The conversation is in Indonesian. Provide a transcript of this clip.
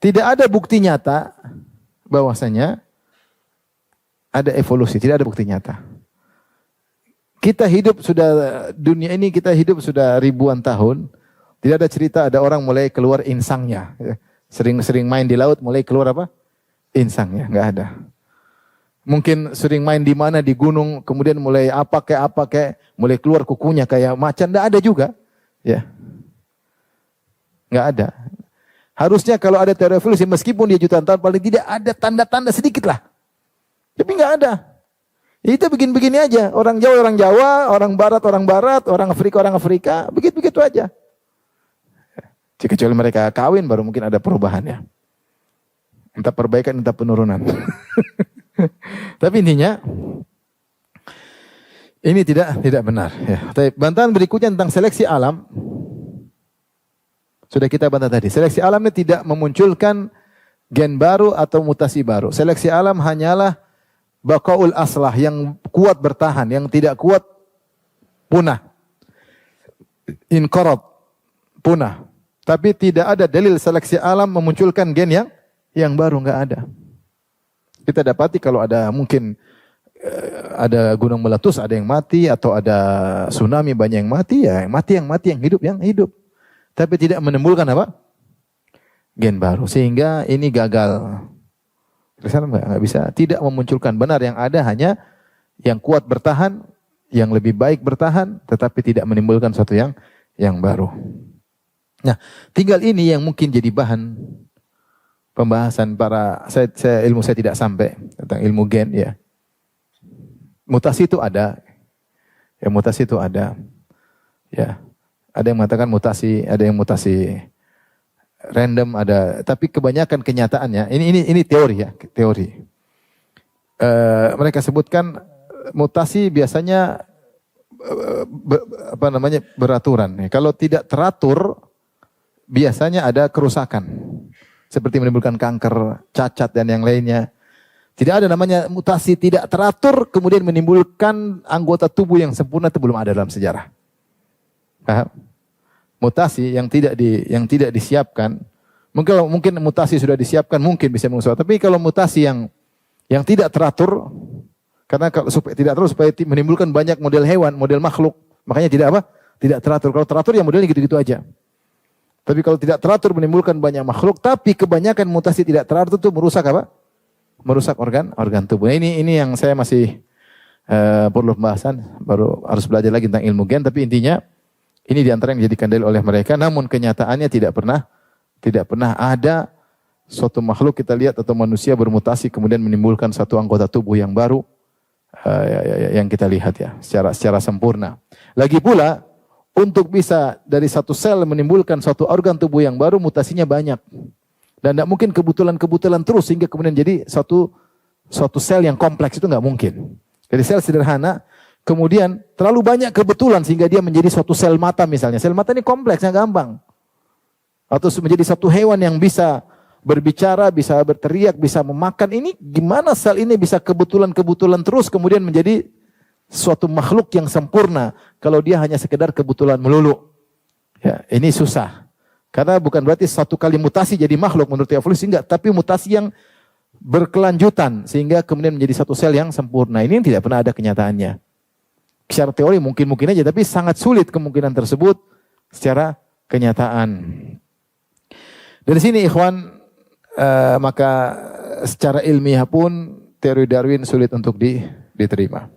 Tidak ada bukti nyata bahwasanya ada evolusi, tidak ada bukti nyata. Kita hidup sudah, dunia ini kita hidup sudah ribuan tahun, tidak ada cerita ada orang mulai keluar insangnya. Sering-sering main di laut mulai keluar apa? Insangnya, enggak ada. Mungkin sering main di mana di gunung, kemudian mulai apa kayak mulai keluar kukunya kayak macan, enggak ada juga. Ya. Enggak ada. Harusnya kalau ada teori evolusi meskipun dia jutaan tahun paling tidak ada tanda-tanda sedikit lah. Tapi enggak ada. Itu begini-begini aja. Orang Jawa, orang Barat, orang Afrika, begitu-begitu aja. Kecuali mereka kawin baru mungkin ada perubahannya. Entah perbaikan, entah penurunan. Tapi intinya ini tidak benar. Ya. Bantahan berikutnya tentang seleksi alam. Sudah kita bantah tadi. Seleksi alam ini tidak memunculkan gen baru atau mutasi baru. Seleksi alam hanyalah baqaul aslah, yang kuat bertahan, yang tidak kuat punah. Inqarad, punah. Tapi tidak ada dalil seleksi alam memunculkan gen yang baru, enggak ada. Kita dapati kalau ada mungkin ada gunung meletus, ada yang mati, atau ada tsunami banyak yang mati, ya yang mati, yang hidup. Tapi tidak menimbulkan apa? Gen baru. Sehingga ini gagal. Nggak bisa. Tidak memunculkan, benar yang ada hanya yang kuat bertahan, yang lebih baik bertahan, tetapi tidak menimbulkan sesuatu yang baru. Nah, tinggal ini yang mungkin jadi bahan pembahasan ilmu saya tidak sampai tentang ilmu gen ya. Mutasi itu ada. Ya, mutasi itu ada. Ya. Ada yang mengatakan mutasi, ada yang mutasi random, ada, tapi kebanyakan kenyataannya ini teori ya, teori. Mereka sebutkan mutasi biasanya beraturan. Kalau tidak teratur biasanya ada kerusakan. Seperti menimbulkan kanker, cacat dan yang lainnya. Tidak ada namanya mutasi tidak teratur kemudian menimbulkan anggota tubuh yang sempurna, itu belum ada dalam sejarah. Paham? Mutasi yang tidak disiapkan, mungkin mutasi sudah disiapkan mungkin bisa mengusut. Tapi kalau mutasi yang tidak teratur, karena kalau tidak teratur supaya menimbulkan banyak model hewan, model makhluk, makanya tidak teratur. Kalau teratur ya modelnya gitu-gitu aja. Tapi kalau tidak teratur menimbulkan banyak makhluk, tapi kebanyakan mutasi tidak teratur itu merusak apa? Merusak organ tubuh. Ini yang saya masih perlu pembahasan, baru harus belajar lagi tentang ilmu gen. Tapi intinya ini diantara yang dijadikan dalil oleh mereka. Namun kenyataannya tidak pernah ada suatu makhluk kita lihat atau manusia bermutasi kemudian menimbulkan satu anggota tubuh yang baru yang kita lihat ya secara sempurna. Lagi pula untuk bisa dari satu sel menimbulkan suatu organ tubuh yang baru, mutasinya banyak. Dan tidak mungkin kebetulan terus sehingga kemudian jadi suatu sel yang kompleks, itu nggak mungkin. Jadi sel sederhana, kemudian terlalu banyak kebetulan sehingga dia menjadi suatu sel mata misalnya. Sel mata ini kompleksnya gampang. Atau menjadi satu hewan yang bisa berbicara, bisa berteriak, bisa memakan. Ini gimana sel ini bisa kebetulan terus kemudian menjadi suatu makhluk yang sempurna kalau dia hanya sekedar kebetulan melulu. Ya, ini susah. Karena bukan berarti satu kali mutasi jadi makhluk menurut evolusi, enggak, tapi mutasi yang berkelanjutan sehingga kemudian menjadi satu sel yang sempurna. Ini yang tidak pernah ada kenyataannya. Secara teori mungkin aja, tapi sangat sulit kemungkinan tersebut secara kenyataan. Dari sini ikhwan, maka secara ilmiah pun teori Darwin sulit untuk diterima.